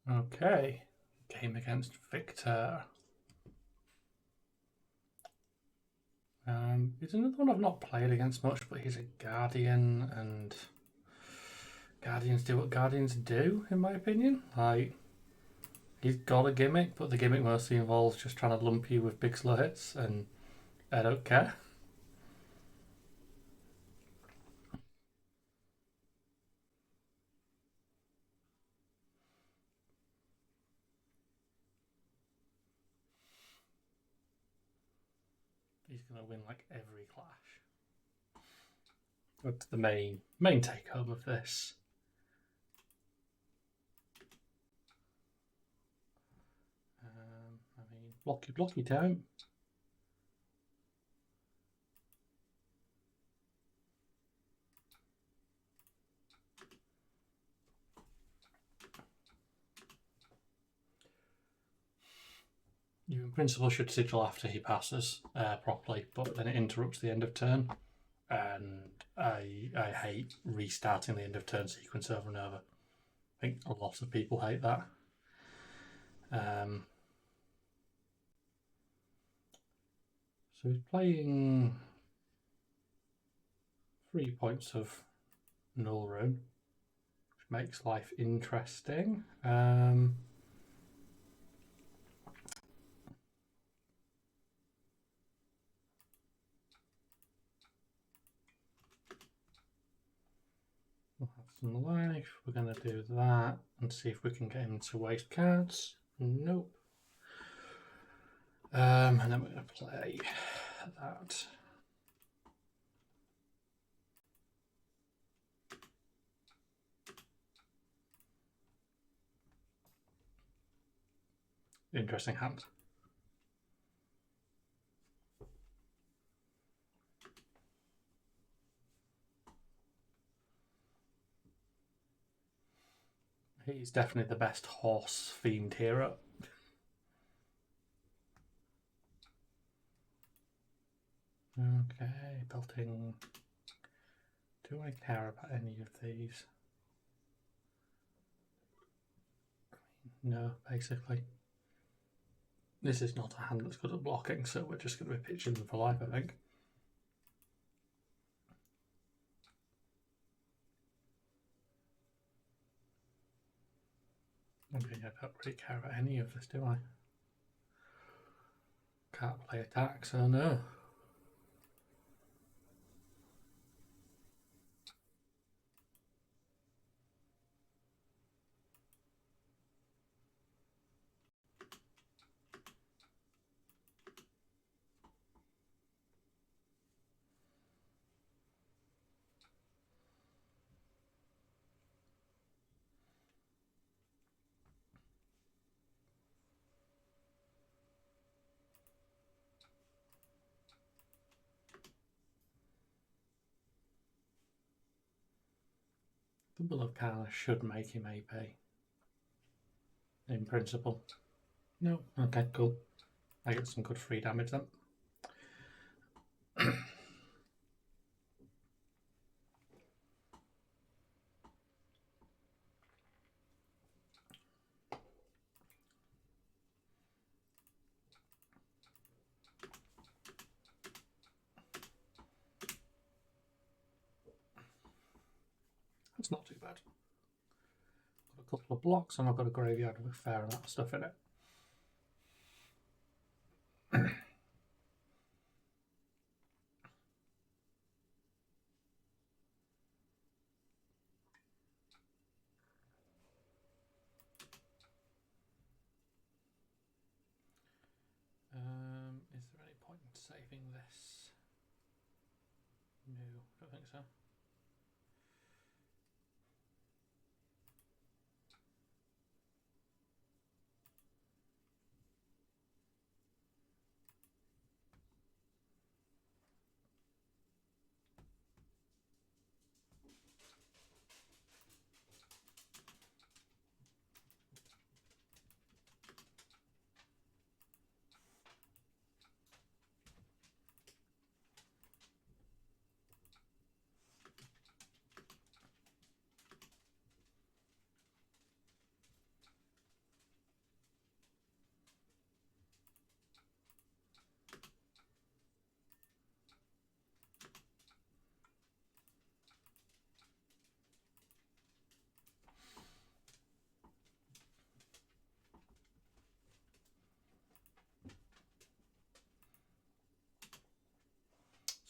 Okay. Game against Victor. He's another one I've not played against much, but he's a Guardian, and Guardians do what Guardians do, in my opinion. Like, he's got a gimmick, but the gimmick mostly involves just trying to lump you with big slow hits, and I don't care. He's gonna win like every clash. That's the main take home of this. I mean, blocky time. You in principle should sigil after he passes properly, but then it interrupts the end of turn, and I hate restarting the end of turn sequence over and over. I think a lot of people hate that. So he's playing 3 points of null rune, which makes life interesting. We'll have some life. We're going to do that and see if we can get him to waste cards. Nope. And then we're going to play that. Interesting hand. He's definitely the best horse themed hero. Okay, belting. Do I care about any of these? No, basically. This is not a hand that's good at blocking, so we're just going to be pitching them for life, I think. I mean, I don't really care about any of this, do I? Can't play attack, so no. The Will of Karna should make him AP. In principle. No, okay, cool. I get some good free damage then. That's not too bad. Got a couple of blocks and I've got a graveyard with a fair amount of stuff in it. Is there any point in saving this? No, I don't think so.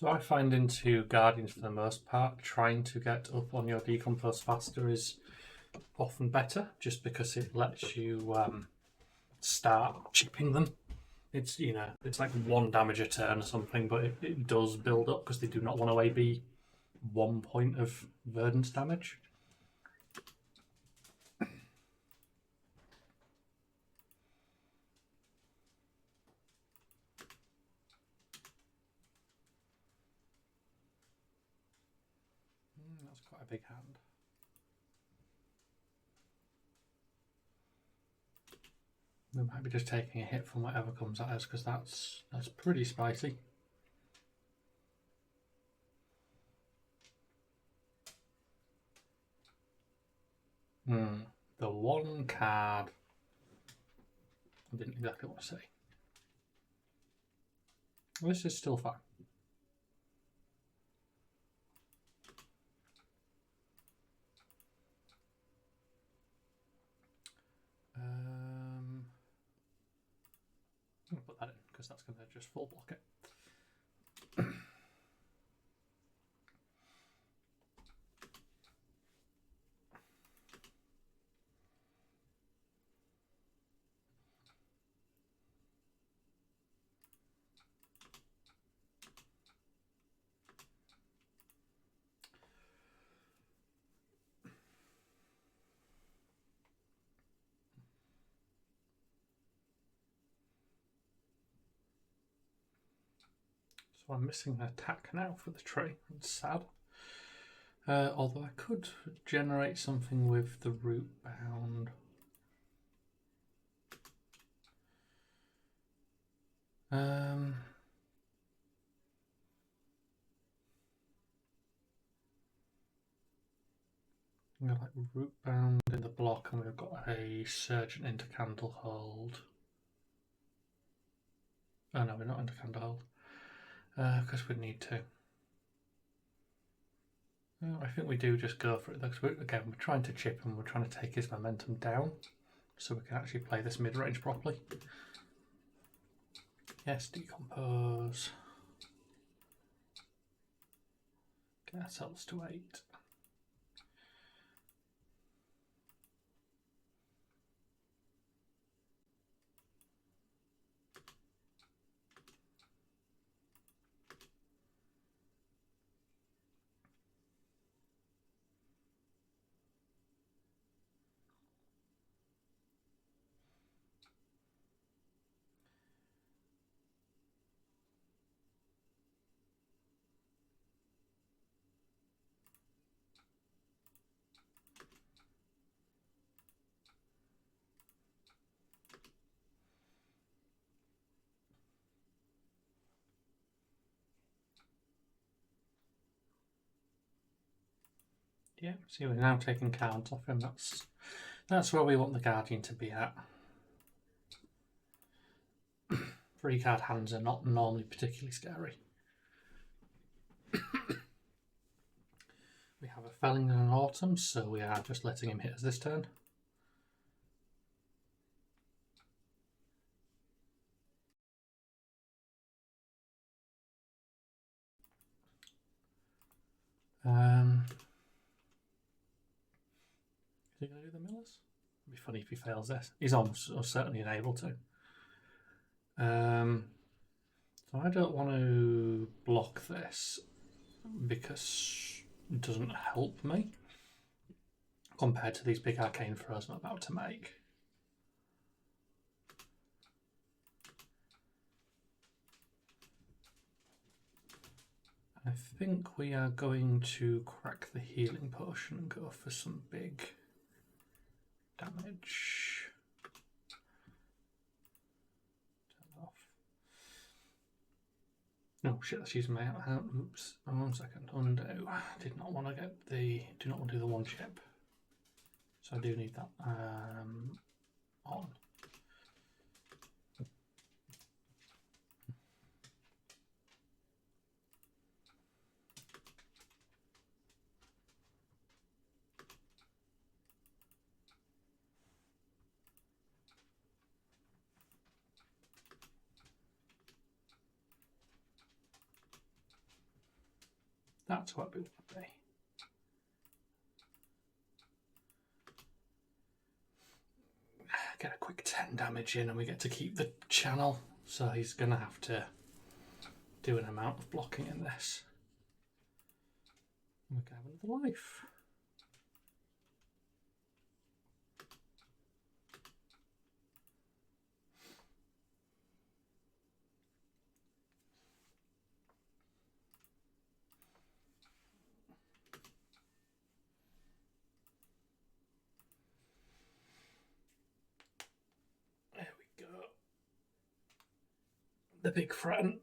So I find into Guardians for the most part, trying to get up on your decompose faster is often better, just because it lets you start chipping them. It's it's like 1 damage a turn or something, but it does build up because they do not want to AB 1 point of Verdance damage. That's quite a big hand. We might be just taking a hit from whatever comes at us because that's pretty spicy. The one card I didn't exactly want to say. This is still fine. I'm going to put that in because that's going to just full block it. So I'm missing an attack now for the tree. It's sad. Although I could generate something with the root bound. We've got like root bound in the block, and we've got a surgeon into Candlehold. Oh no, we're not into Candlehold. Because we need to. Well, I think we do just go for it because we're trying to chip him. We're trying to take his momentum down, so we can actually play this mid range properly. Yes, decompose. Get ourselves to 8. Yeah, see, we're now taking cards off him. That's where we want the Guardian to be at. 3 card hands are not normally particularly scary. We have a Felling and an Autumn, so we are just letting him hit us this turn. Is he going to do the Millers? It'd be funny if he fails this. He's almost certainly unable to. So I don't want to block this because it doesn't help me compared to these big arcane throws I'm about to make. I think we are going to crack the healing potion and go for some big damage. Turn off. No shit, that's using my oops. 1 second. Undo. Did not want to get the. Do not want to do the 1 chip. So I do need that on. That's what we want to be. Get a quick 10 damage in and we get to keep the channel. So he's going to have to do an amount of blocking in this. And we can have another life. There we go. The big threaten.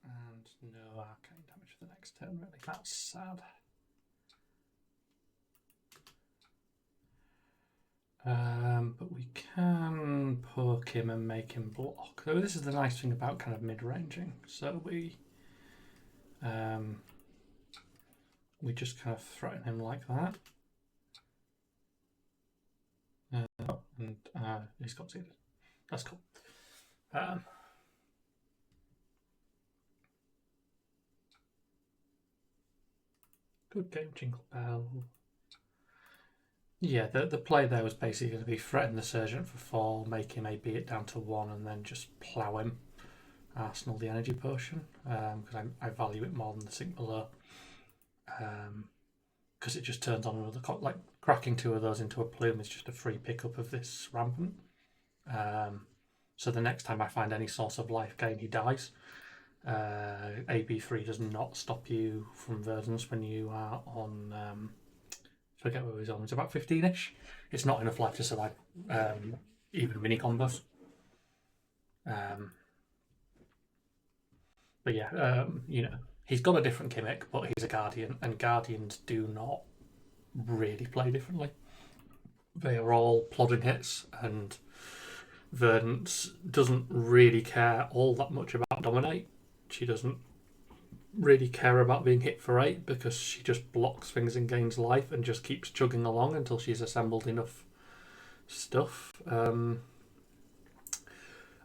And no arcane damage for the next turn, really. That's sad. But we can poke him and make him block. So this is the nice thing about kind of mid-ranging. So we just kind of threaten him like that. And he's got succeeded. That's cool. Good game, Jingle Bell. Yeah, the play there was basically going to be threaten the Surgeon for 4, make him AB it down to 1, and then just plough him. Arsenal the energy potion, because I value it more than the sink below. Because it just turns on another, like cracking 2 of those into a plume is just a free pickup of this rampant. So the next time I find any source of life gain, he dies. AB3 does not stop you from Verdance when you are on. Forget what it was on. It's about 15-ish. It's not enough life to survive even mini combos. But yeah, you know, he's got a different gimmick, but he's a Guardian, and Guardians do not really play differently. They are all plodding hits, and Verdance doesn't really care all that much about Dominate. She doesn't really care about being hit for 8 because she just blocks things and gains life and just keeps chugging along until she's assembled enough stuff.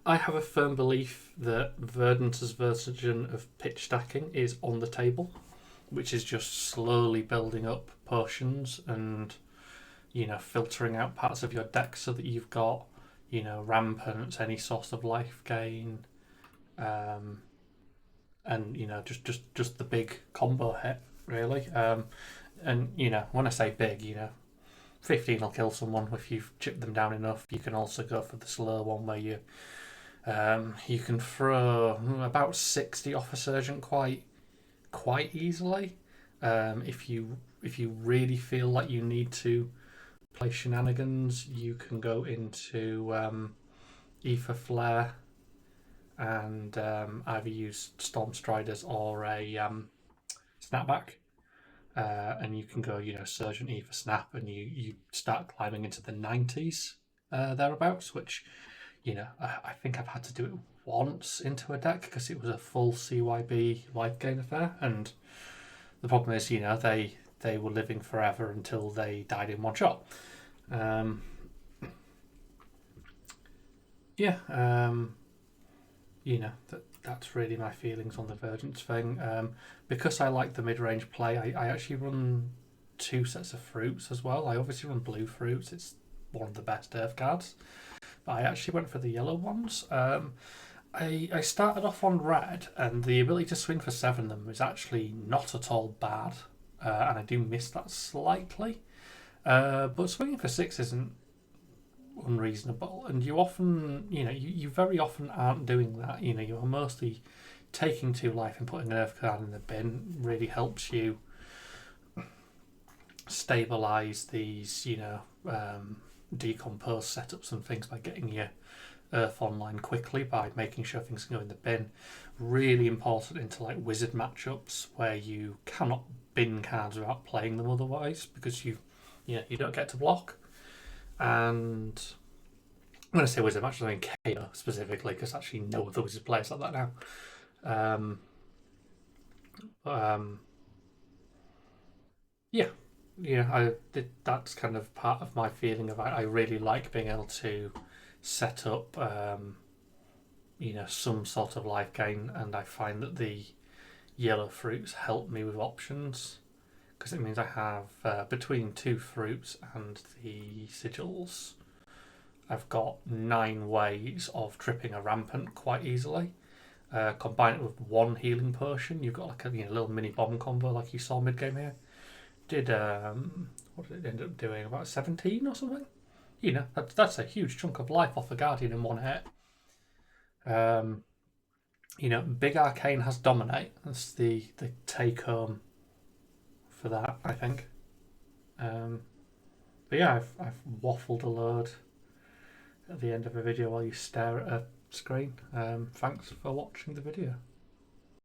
I have a firm belief that Verdance's version of pitch stacking is on the table, which is just slowly building up potions and, you know, filtering out parts of your deck so that you've got, you know, rampant, any source of life gain, and you know, just the big combo hit really. And you know, when I say big, you know, 15 will kill someone if you've chipped them down enough. You can also go for the slow one where you can throw about 60 off a Surgeon quite easily. If you really feel like you need to play shenanigans, you can go into Ether Flare and either use Storm Striders or a Snapback. And you can go, you know, Surgeon Ether Snap, and you start climbing into the 90s thereabouts, which, you know, I think I've had to do it once into a deck because it was a full CYB life gain affair, and the problem is, you know, they were living forever until they died in one shot. You know, that's really my feelings on the Verdance thing. Because I like the mid-range play, I actually run 2 sets of fruits as well. I obviously run blue fruits. It's one of the best Earth cards. But I actually went for the yellow ones. I started off on red, and the ability to swing for 7 of them is actually not at all bad. And I do miss that slightly. But swinging for 6 isn't unreasonable, and you often, you know, you very often aren't doing that. You know, you're mostly taking 2 life and putting an Earth card in the bin really helps you stabilize these, you know, decompose setups and things by getting your Earth online quickly by making sure things can go in the bin. Really important into like wizard matchups where you cannot bin cards without playing them otherwise, because you don't get to block. And I'm going to say wizard matches, I mean KO specifically, because actually no other wizard players like that now. But yeah, that's kind of part of my feeling of I really like being able to set up some sort of life gain, and I find that the yellow fruits help me with options because it means I have between two fruits and the sigils, I've got 9 ways of tripping a rampant quite easily. Combine it with one healing potion, you've got like a little mini bomb combo like you saw mid game here. Did what did it end up doing? About 17 or something. That's a huge chunk of life off a guardian in one hit. Um, Big Arcane has Dominate. That's the take home for that, I think. Um, but yeah, I've waffled a load at the end of a video while you stare at a screen. Thanks for watching the video.